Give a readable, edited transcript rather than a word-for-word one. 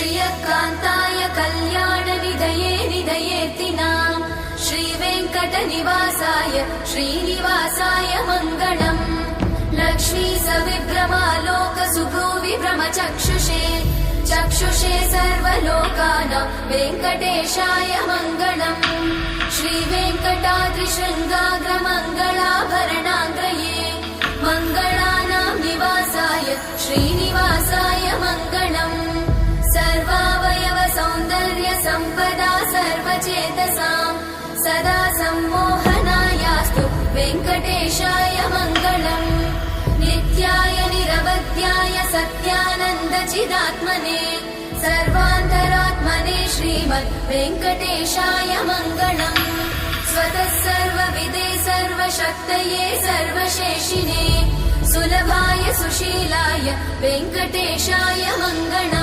श्रियकान्ताय कल्याणनिधये निधयेऽर्तिनाम् श्रीवेङ्कटनिवासाय श्रीनिवासाय मङ्गलम् लक्ष्मी सविभ्रमालोकसुभ्रूविभ्रमचक्षुषे चक्षुषे सर्वलोकानां वेङ्कटेशाय मङ्गलम् श्रीवेङ्कटाद्रिशृङ्गाग्रमङ्गलाभरणाङ्गये मङ्गलानां निवासाय श्रीनिवासाय मङ्गलम् सर्वावयव सौन्दर्य सम्पदा सर्वचेतसां सदा सम्मोहनायास्तु वेङ्कटेशाय मङ्गलम् नित्याय निरवध्याय सत्यानन्दचिदात्मने सर्वान्तरात्मने श्रीमद् वेङ्कटेशाय मङ्गलम् स्वतः सर्वविदे सर्वशक्तये सर्वशेषिने सुलभाय सुशीलाय वेङ्कटेशाय मङ्गलम्।